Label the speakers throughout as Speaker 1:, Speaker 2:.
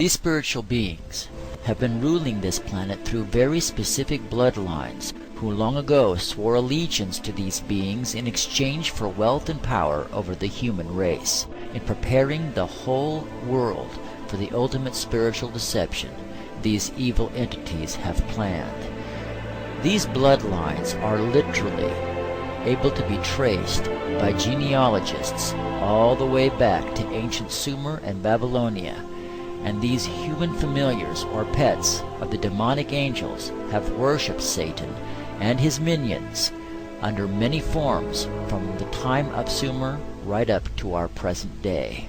Speaker 1: These spiritual beings have been ruling this planet through very specific bloodlines who long ago swore allegiance to these beings in exchange for wealth and power over the human race. In preparing the whole world for the ultimate spiritual deception these evil entities have planned. These bloodlines are literally able to be traced by genealogists all the way back to ancient Sumer and Babylonia, and these human familiars or pets of the demonic angels have worshipped Satan and his minions under many forms from the time of Sumer right up to our present day.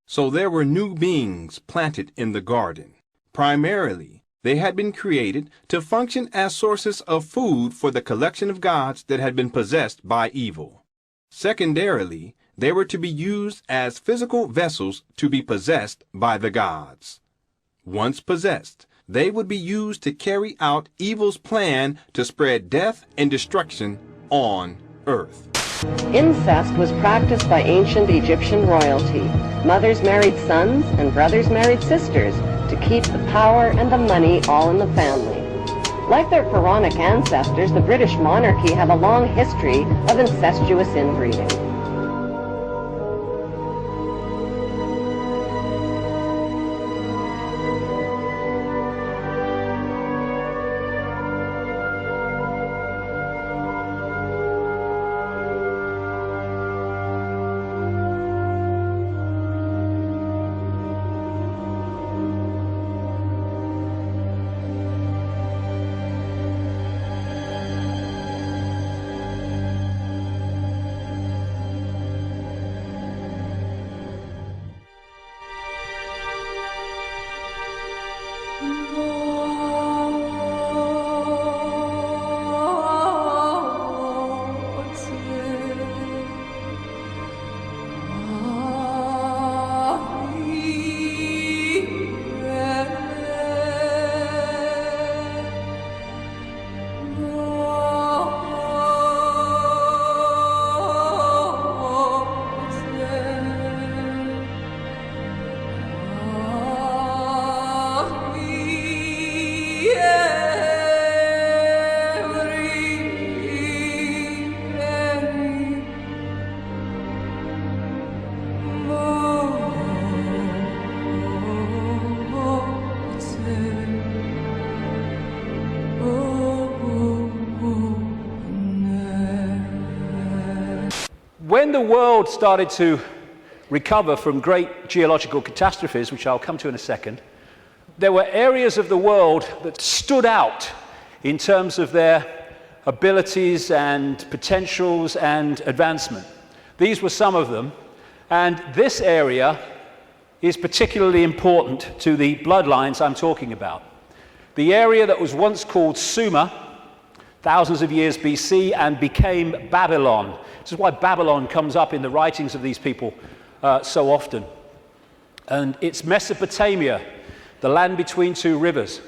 Speaker 2: So there were new beings planted in the garden. Primarily, they had been created to function as sources of food for the collection of gods that had been possessed by evil. Secondarily, they were to be used as physical vessels to be possessed by the gods. Once possessed, they would be used to carry out evil's plan to spread death and destruction on earth.
Speaker 3: Incest was practiced by ancient Egyptian royalty. Mothers married sons and brothers married sisters to keep the power and the money all in the family. Like their pharaonic ancestors, the British monarchy have a long history of incestuous inbreeding.
Speaker 4: When the world started to recover from great geological catastrophes, which I'll come to in a second, there were areas of the world that stood out in terms of their abilities and potentials and advancement. These were some of them, and this area is particularly important to the bloodlines I'm talking about. The area that was once called Sumer, thousands of years BC, and became Babylon. This is why Babylon comes up in the writings of these people so often. And it's Mesopotamia, the land between two rivers.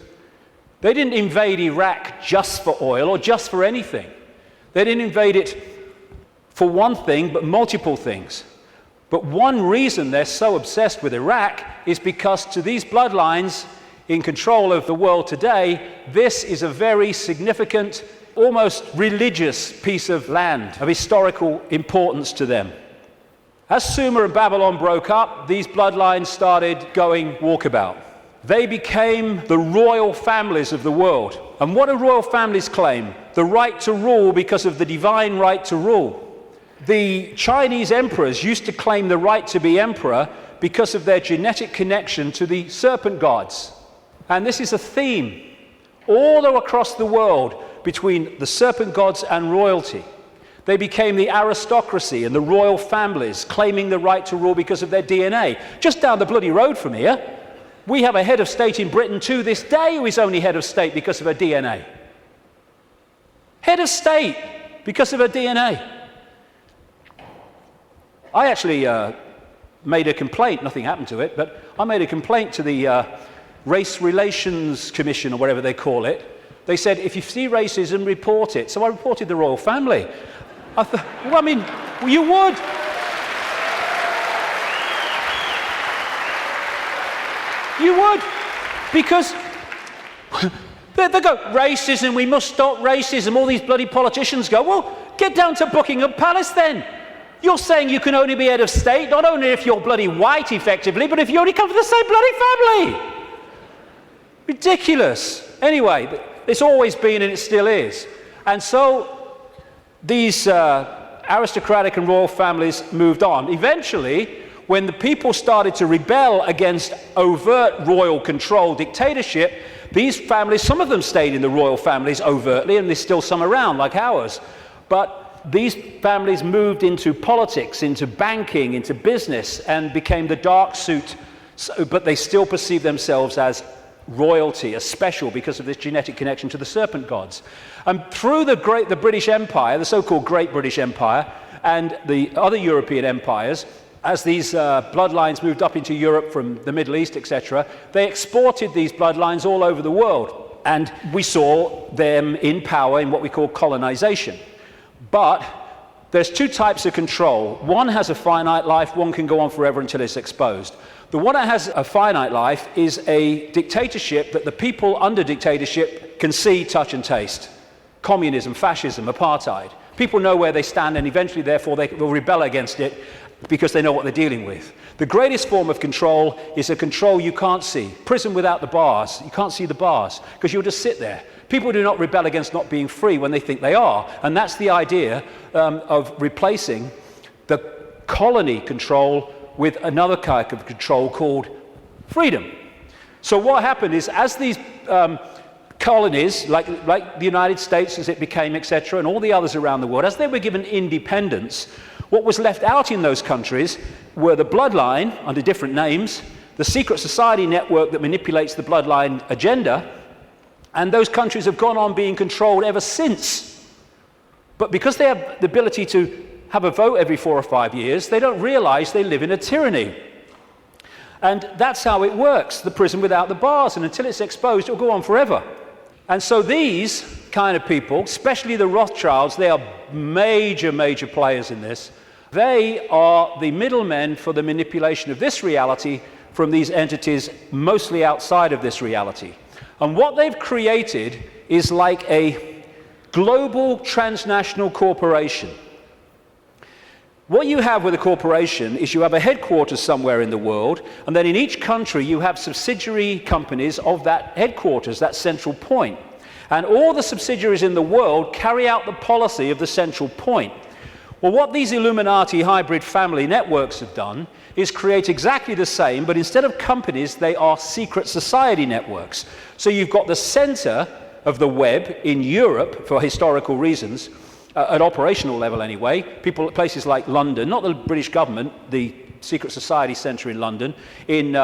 Speaker 4: They didn't invade Iraq just for oil or just for anything. They didn't invade it for one thing, but multiple things. But one reason they're so obsessed with Iraq is because to these bloodlines in control of the world today, this is a very significant, almost religious piece of land of historical importance to them. As Sumer and Babylon broke up, these bloodlines started going walkabout. They became the royal families of the world. And what do royal families claim? The right to rule because of the divine right to rule. The Chinese emperors used to claim the right to be emperor because of their genetic connection to the serpent gods. And this is a theme all across the world between the serpent gods and royalty. They became the aristocracy and the royal families, claiming the right to rule because of their DNA. Just down the bloody road from here, we have a head of state in Britain to this day who is only head of state because of her DNA. Head of state because of her DNA. I actually made a complaint, nothing happened to it, but I made a complaint to the Race Relations Commission, or whatever they call it. They said, if you see racism, report it. So I reported the royal family. I thought, well, I mean, you would. You would. Because they go, racism, we must stop racism. All these bloody politicians go, well, get down to Buckingham Palace then. You're saying you can only be head of state, not only if you're bloody white, effectively, but if you only come from the same bloody family. Ridiculous. Anyway, it's always been and it still is. And so these aristocratic and royal families moved on. Eventually, when the people started to rebel against overt royal control dictatorship, these families, some of them stayed in the royal families overtly, and there's still some around, like ours. But these families moved into politics, into banking, into business, and became the dark suit, but they still perceive themselves as royalty, as special, because of this genetic connection to the serpent gods. And through the British Empire, the so-called Great British Empire, and the other European empires, as these bloodlines moved up into Europe from the Middle East, etc., they exported these bloodlines all over the world. And we saw them in power in what we call colonization. But there's two types of control. One has a finite life, one can go on forever until it's exposed. The one that has a finite life is a dictatorship that the people under dictatorship can see, touch, and taste. Communism, fascism, apartheid. People know where they stand, and eventually, therefore, they will rebel against it because they know what they're dealing with. The greatest form of control is a control you can't see. Prison without the bars. You can't see the bars because you'll just sit there. People do not rebel against not being free when they think they are. And that's the idea of replacing the colony control with another kind of control called freedom. So what happened is, as these colonies, like the United States as it became, etc., and all the others around the world, as they were given independence, what was left out in those countries were the bloodline, under different names, the secret society network that manipulates the bloodline agenda, and those countries have gone on being controlled ever since. But because they have the ability to have a vote every 4 or 5 years, they don't realize they live in a tyranny. And that's how it works, the prison without the bars, and until it's exposed, it'll go on forever. And so these kind of people, especially the Rothschilds, they are major, major players in this. They are the middlemen for the manipulation of this reality from these entities mostly outside of this reality. And what they've created is like a global transnational corporation. What you have with a corporation is you have a headquarters somewhere in the world, and then in each country you have subsidiary companies of that headquarters, that central point. And all the subsidiaries in the world carry out the policy of the central point. Well, what these Illuminati hybrid family networks have done is create exactly the same, but instead of companies, they are secret society networks. So you've got the center of the web in Europe, for historical reasons, at operational level anyway, people at places like London, not the British government, the secret society centre in London. In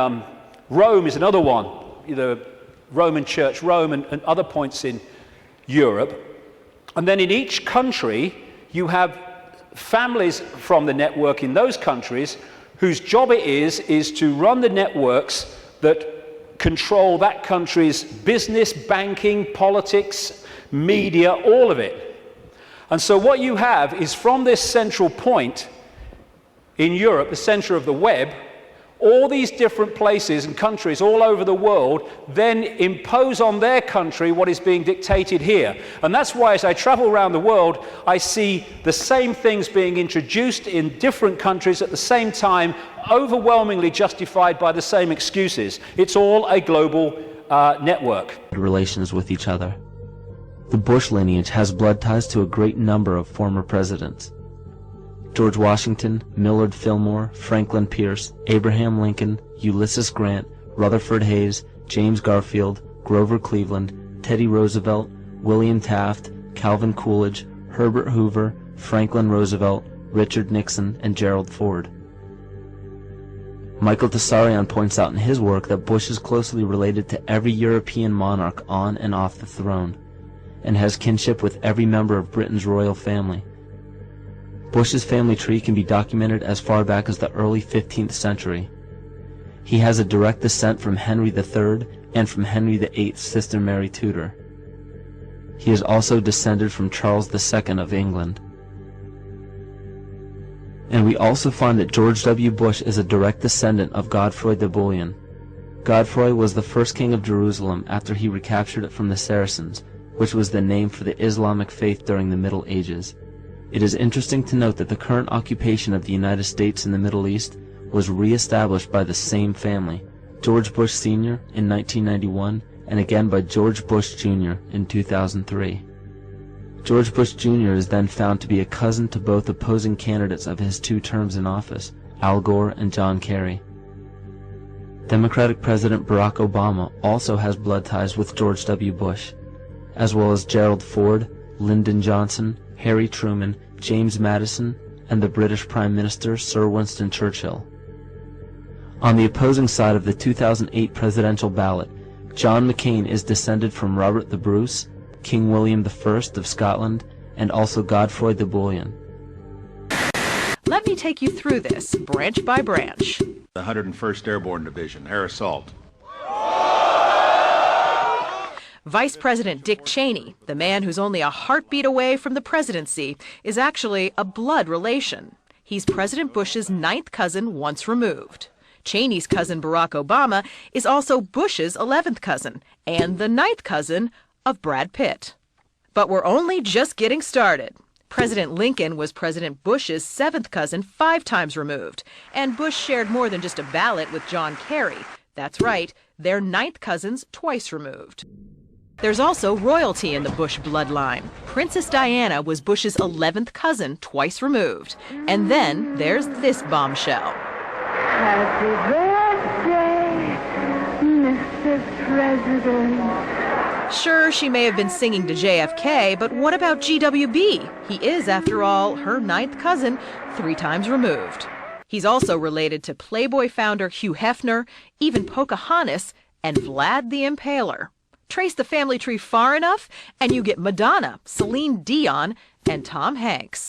Speaker 4: Rome is another one, the Roman Church, Rome, and other points in Europe. And then in each country, you have families from the network in those countries whose job it is to run the networks that control that country's business, banking, politics, media, all of it. And so what you have is, from this central point in Europe, the center of the web, all these different places and countries all over the world then impose on their country what is being dictated here. And that's why, as I travel around the world, I see the same things being introduced in different countries at the same time, overwhelmingly justified by the same excuses. It's all a global network.
Speaker 5: Relations with each other. The Bush lineage has blood ties to a great number of former presidents. George Washington, Millard Fillmore, Franklin Pierce, Abraham Lincoln, Ulysses Grant, Rutherford Hayes, James Garfield, Grover Cleveland, Teddy Roosevelt, William Taft, Calvin Coolidge, Herbert Hoover, Franklin Roosevelt, Richard Nixon, and Gerald Ford. Michael Tessarion points out in his work that Bush is closely related to every European monarch on and off the throne, and has kinship with every member of Britain's royal family. Bush's family tree can be documented as far back as the early 15th century. He has a direct descent from Henry III and from Henry VIII's sister Mary Tudor. He is also descended from Charles II of England. And we also find that George W. Bush is a direct descendant of Godfrey de Bouillon. Godfrey was the first king of Jerusalem after he recaptured it from the Saracens, which was the name for the Islamic faith during the Middle Ages. It is interesting to note that the current occupation of the United States in the Middle East was re-established by the same family, George Bush Sr. in 1991, and again by George Bush Jr. in 2003. George Bush Jr. is then found to be a cousin to both opposing candidates of his 2 terms in office, Al Gore and John Kerry. Democratic President Barack Obama also has blood ties with George W. Bush, as well as Gerald Ford, Lyndon Johnson, Harry Truman, James Madison, and the British Prime Minister Sir Winston Churchill. On the opposing side of the 2008 presidential ballot, John McCain is descended from Robert the Bruce, King William I of Scotland, and also Godfrey the Bullion.
Speaker 6: Let me take you through this, branch by branch.
Speaker 7: The 101st Airborne Division, Air Assault.
Speaker 6: Vice President Dick Cheney, the man who's only a heartbeat away from the presidency, is actually a blood relation. He's President Bush's 9th cousin once removed. Cheney's cousin Barack Obama is also Bush's 11th cousin and the 9th cousin of Brad Pitt. But we're only just getting started. President Lincoln was President Bush's 7th cousin 5 times removed, and Bush shared more than just a ballot with John Kerry. That's right, they're 9th cousins twice removed. There's also royalty in the Bush bloodline. Princess Diana was Bush's 11th cousin twice removed. And then there's this bombshell.
Speaker 8: Happy birthday, Mr. President.
Speaker 6: Sure, she may have been singing to JFK, but what about GWB? He is, after all, her 9th cousin, 3 times removed. He's also related to Playboy founder Hugh Hefner, even Pocahontas, and Vlad the Impaler. Trace the family tree far enough, and you get Madonna, Celine Dion, and Tom Hanks.